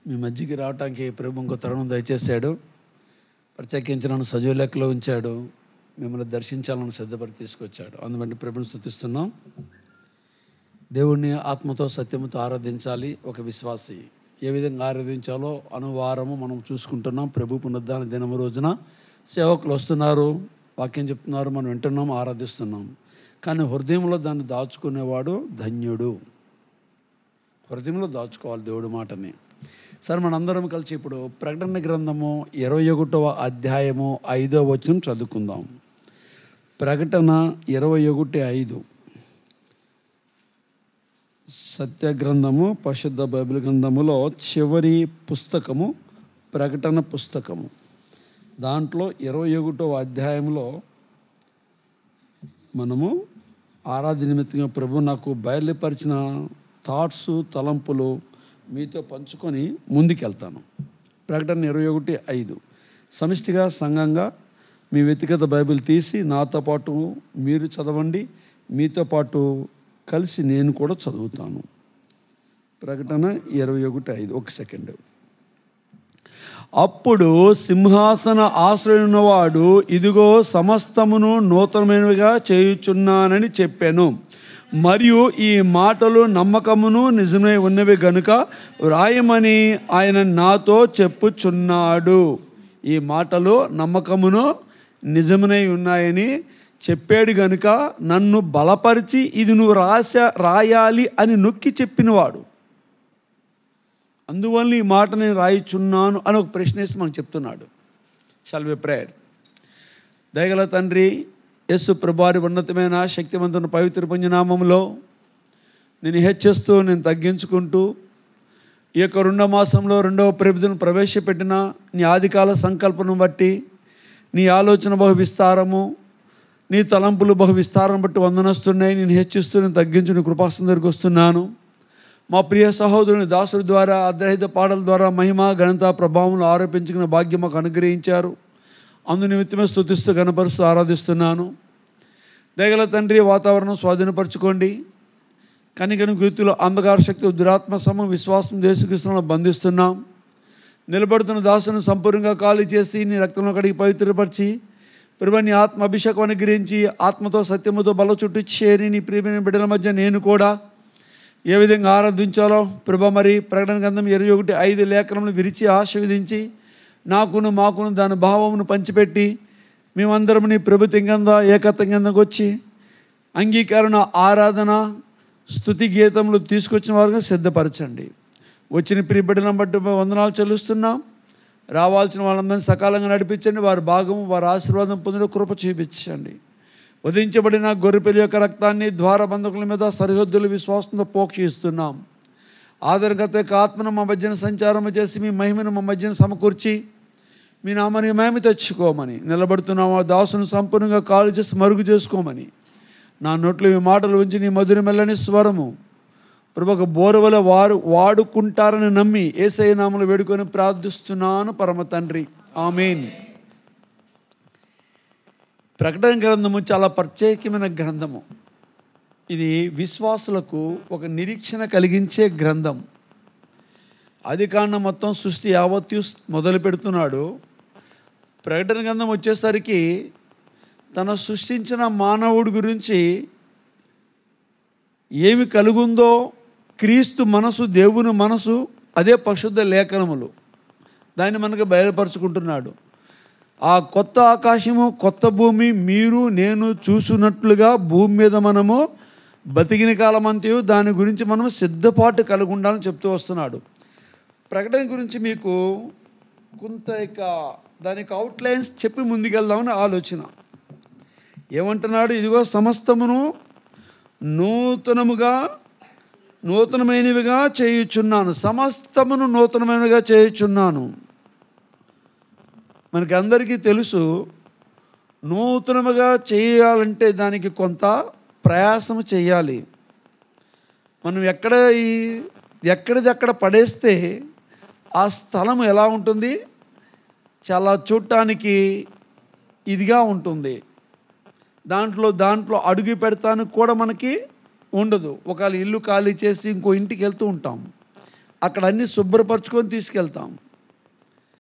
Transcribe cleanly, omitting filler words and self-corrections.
మీ మధ్యకి రావడానికి ప్రభు ఇంకో తరుణం దయచేశాడు. ప్రత్యేకించి నన్ను సజీవ లెక్కలో ఉంచాడు. మిమ్మల్ని దర్శించాలని సిద్ధపడి తీసుకొచ్చాడు. అందుబట్టి ప్రభుని స్తుతిస్తున్నాం. దేవుణ్ణి ఆత్మతో సత్యముతో ఆరాధించాలి. ఒక విశ్వాసి ఏ విధంగా ఆరాధించాలో అనువారము మనం చూసుకుంటున్నాం. ప్రభు పునరుద్ధాన దినము రోజున సేవకులు వస్తున్నారు, వాక్యం చెప్తున్నారు, మనం వింటున్నాం, ఆరాధిస్తున్నాం. కానీ హృదయంలో దాన్ని దాచుకునేవాడు ధన్యుడు. హృదయంలో దాచుకోవాలి దేవుడి మాటని. సరే, మనందరం కలిసి ఇప్పుడు ప్రకటన గ్రంథము 21వ అధ్యాయము 5వ వచనం చదువుకుందాం. ప్రకటన 21:5. సత్య గ్రంథము, పరిశుద్ధ బైబిల్ గ్రంథములో చివరి పుస్తకము ప్రకటన పుస్తకము. దాంట్లో 21వ అధ్యాయంలో మనము ఆరాధన నిమిత్తంగా ప్రభు నాకు బయలుపరిచిన థాట్స్, తలంపులు మీతో పంచుకొని ముందుకెళ్తాను. ప్రకటన 21:5. సమిష్టిగా సంఘంగా మీ వ్యక్తిగత బైబిల్ తీసి నాతో పాటు మీరు చదవండి, మీతో పాటు కలిసి నేను కూడా చదువుతాను. ప్రకటన 21:5. ఒక సెకండ్. అప్పుడు సింహాసన ఆశ్రయున్నవాడు, ఇదిగో సమస్తమును నూతనమైనవిగా చేయుచున్నానని చెప్పాను. మరియు ఈ మాటలు నమ్మకమును నిజమై ఉన్నవి గనుక వ్రాయమని ఆయన నాతో చెప్పుచున్నాడు. ఈ మాటలు నమ్మకమును నిజమై ఉన్నాయని చెప్పాడు గనుక నన్ను బలపరిచి ఇది నువ్వు రాయాలి అని నొక్కి చెప్పినవాడు. అందువల్ల ఈ మాట నేను రాయిచున్నాను అని ఒక ప్రశ్న వేసి మనకు చెప్తున్నాడు. Shall we prayer. దయగల తండ్రి యేసు ప్రభువారి ఉన్నతమైన శక్తివంతుని పవిత్ర పుణ్యనామంలో నేను హెచ్చిస్తూ, నేను తగ్గించుకుంటూ ఈ యొక్క 2వ మాసంలో 2వ ప్రభుత్వం ప్రవేశపెట్టిన నీ ఆదికాల సంకల్పం బట్టి, నీ ఆలోచన బహు విస్తారము, నీ తలంపులు బహు విస్తారం బట్టి వందనస్తున్నాయి. నేను హెచ్చిస్తూ, నేను తగ్గించు నీ కృపాసనం దగ్గరికి వస్తున్నాను. మా ప్రియ సహోదరుని దాసుడి ద్వారా అర్ధరహిత పాటల ద్వారా మహిమ ఘనత ప్రభావం ఆరోపించుకున్న భాగ్యం మాకు అనుగ్రహించారు. అందు నిమిత్తమే స్తుతిస్తూ గణపరుస్తూ ఆరాధిస్తున్నాను. దయగల తండ్రి, వాతావరణం స్వాధీనపరచుకోండి. కనికని కృతులు అంధకార శక్తి దురాత్మ సమం విశ్వాసం దేశకృష్ణంలో బంధిస్తున్నాం. నిలబడుతున్న దాసును సంపూర్ణంగా ఖాళీ చేసి నీ రక్తంలో కడిగి పవిత్రపరిచి ప్రభు నీ ఆత్మ అభిషేకం అనుగ్రహించి ఆత్మతో సత్యముతో బల చుట్టూ చేరి నీ ప్రియమైన బిడ్డల మధ్య నేను కూడా ఏ విధంగా ఆరాధించాలో ప్రభు మరి ప్రకటన గ్రంథం 21:5 లేఖనములు విరిచి ఆశీర్వదించి నాకును మాకును దాని భావమును పంచిపెట్టి మేమందరం నీ ప్రభుత్వం కింద ఏకత్వం కిందకు వచ్చి అంగీకరణ, ఆరాధన, స్తుతి గీతములు తీసుకొచ్చిన వారుగా సిద్ధపరచండి. వచ్చిన ప్రియ బిడ్డలను బట్టి వందనాలు చెల్లిస్తున్నాం. రావాల్సిన వాళ్ళందరినీ సకాలంగా నడిపించండి. వారి భాగము, వారి ఆశీర్వాదం పొందిన కృప చూపించండి. వధించబడిన గొర్రెపిల్ల యొక్క రక్తాన్ని ద్వారబంధకుల మీద సరిహద్దులు విశ్వాసంతో పోక్షిస్తున్నాం. ఆదరణకర్త యొక్క ఆత్మను మా మధ్యన సంచారం చేసి మీ మహిమను మా మధ్యన సమకూర్చి మీ నామని మహిమ తెచ్చుకోమని, నిలబడుతున్నాం ఆ దాసును సంపూర్ణంగా కాలు చేసి మరుగు చేసుకోమని, నా నోట్లో ఈ మాటలు ఉంచి నీ మధుర మెల్లని స్వరము ప్రభు ఒక బోరవల వాడుకుంటారని నమ్మి యేసయ్య నామములో వేడుకొని ప్రార్థిస్తున్నాను పరమ తండ్రి. ఆమేన్. ప్రకటన గ్రంథము చాలా ప్రత్యేకమైన గ్రంథము. ఇది విశ్వాసులకు ఒక నిరీక్షణ కలిగించే గ్రంథం. ఆదికాండం మొత్తం సృష్టి యావత్తు మొదలు పెడుతున్నాడు. ప్రకటన గ్రంథం వచ్చేసరికి తన సృష్టించిన మానవుడి గురించి ఏమి కలుగుందో, క్రీస్తు మనసు, దేవుని మనసు, అదే పరిశుద్ధ లేఖనములు దాన్ని మనకు బయలుపరుచుకుంటున్నాడు. ఆ కొత్త ఆకాశము, కొత్త భూమి మీరు నేను చూసినట్లుగా భూమి మీద మనము బతికిన కాలమంతయు దాని గురించి మనం సిద్ధపాటు కలిగి ఉండాలని చెప్తూ వస్తున్నాడు. ప్రకటన గురించి మీకు కొంత దానికి అవుట్లైన్స్ చెప్పి ముందుకెళ్దామని ఆలోచన. ఏమంటున్నాడు? ఇదిగో సమస్తమును నూతనమైనవిగా చేయుచున్నాను. సమస్తమును నూతనమైనవిగా చేయుచున్నాను. మనకి అందరికీ తెలుసు, నూతనముగా చేయాలంటే దానికి కొంత ప్రయాసము చేయాలి. మనం ఎక్కడిదెక్కడ పడేస్తే ఆ స్థలం ఎలా ఉంటుంది? చాలా చూడటానికి ఇదిగా ఉంటుంది. దాంట్లో అడుగు పెడతానికి కూడా మనకి ఉండదు. ఒకవేళ ఇల్లు ఖాళీ చేసి ఇంకో ఇంటికి వెళ్తూ ఉంటాం. అక్కడ అన్నీ శుభ్రపరచుకొని తీసుకెళ్తాం.